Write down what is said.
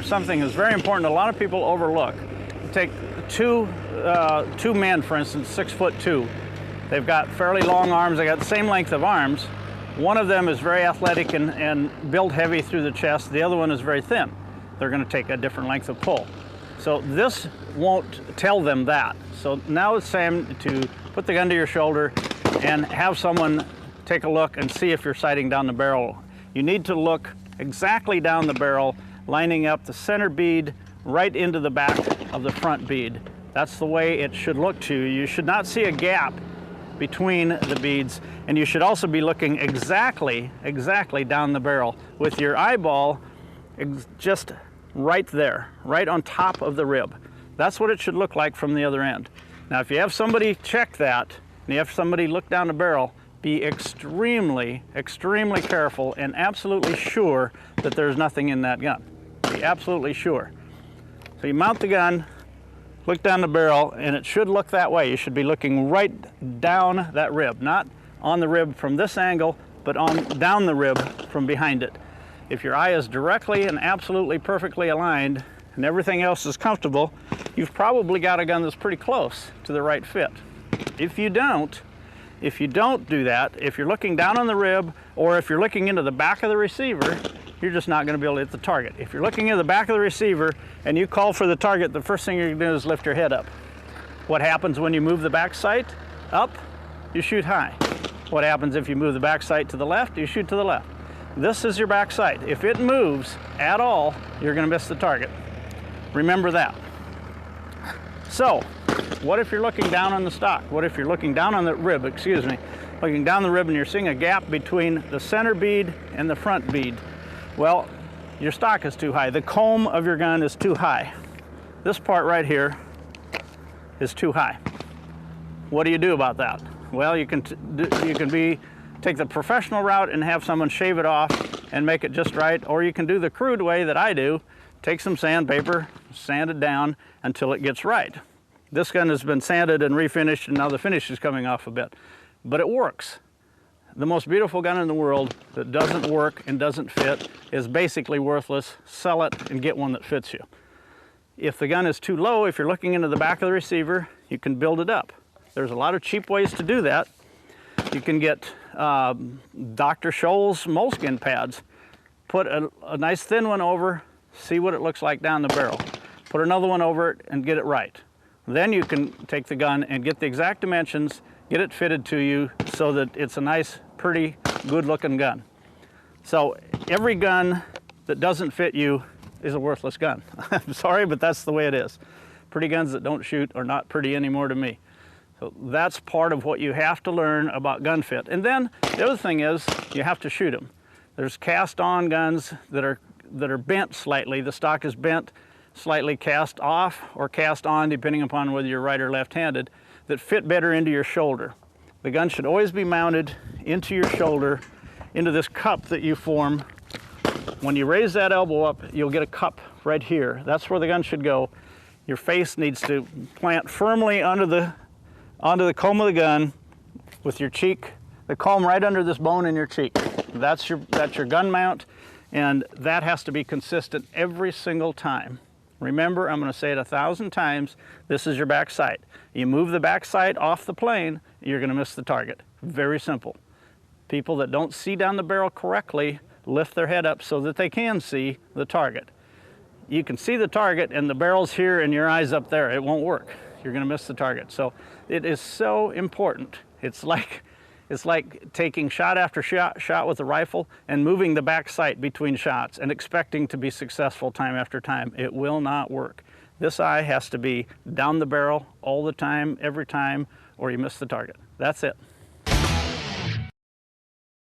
something that's very important a lot of people overlook. Take two men, for instance, 6'2". They've got fairly long arms. They got the same length of arms. One of them is very athletic and built heavy through the chest. The other one is very thin. They're going to take a different length of pull. So this won't tell them that. So now it's time to put the gun to your shoulder and have someone take a look and see if you're sighting down the barrel. You need to look exactly down the barrel, lining up the center bead right into the back of the front bead. That's the way it should look to you. You should not see a gap between the beads, and you should also be looking exactly down the barrel with your eyeball just right there, right on top of the rib. That's what it should look like from the other end. Now, if you have somebody check that, and you have somebody look down the barrel, be extremely careful and absolutely sure that there's nothing in that gun. Be absolutely sure. So you mount the gun, look down the barrel, and it should look that way. You should be looking right down that rib, not on the rib from this angle, but down the rib from behind it. If your eye is directly and absolutely perfectly aligned and everything else is comfortable, you've probably got a gun that's pretty close to the right fit. If you don't do that, if you're looking down on the rib or if you're looking into the back of the receiver, you're just not going to be able to hit the target. If you're looking in the back of the receiver and you call for the target, the first thing you're going to do is lift your head up. What happens when you move the back sight up? You shoot high. What happens if you move the back sight to the left? You shoot to the left. This is your back sight. If it moves at all, you're going to miss the target. Remember that. So, what if you're looking down on the stock? What if you're looking down on the rib, looking down the rib and you're seeing a gap between the center bead and the front bead? Well, your stock is too high. The comb of your gun is too high. This part right here is too high. What do you do about that? Well, you can take the professional route and have someone shave it off and make it just right, or you can do the crude way that I do. Take some sandpaper, sand it down until it gets right. This gun has been sanded and refinished, and now the finish is coming off a bit, but it works. The most beautiful gun in the world that doesn't work and doesn't fit is basically worthless. Sell it and get one that fits you. If the gun is too low, if you're looking into the back of the receiver, you can build it up. There's a lot of cheap ways to do that. You can get Dr. Scholl's moleskin pads. Put a nice thin one over, see what it looks like down the barrel. Put another one over it and get it right. Then you can take the gun and get the exact dimensions, get it fitted to you so that it's a nice, pretty, good-looking gun. So every gun that doesn't fit you is a worthless gun. I'm sorry, but that's the way it is. Pretty guns that don't shoot are not pretty anymore to me. So that's part of what you have to learn about gun fit. And then the other thing is you have to shoot them. There's cast-on guns that are bent slightly. The stock is bent, slightly cast off or cast on, depending upon whether you're right or left-handed, that fit better into your shoulder. The gun should always be mounted into your shoulder, into this cup that you form. When you raise that elbow up, you'll get a cup right here. That's where the gun should go. Your face needs to plant firmly onto the comb of the gun with your cheek, the comb right under this bone in your cheek. That's your gun mount, and that has to be consistent every single time. Remember, I'm going to say it 1,000 times, this is your back sight. You move the back sight off the plane, you're going to miss the target. Very simple. People that don't see down the barrel correctly lift their head up so that they can see the target. You can see the target and the barrel's here and your eye's up there. It won't work. You're going to miss the target. So it is so important. It's like taking shot after shot with a rifle and moving the back sight between shots and expecting to be successful time after time. It will not work. This eye has to be down the barrel all the time, every time, or you miss the target. That's it.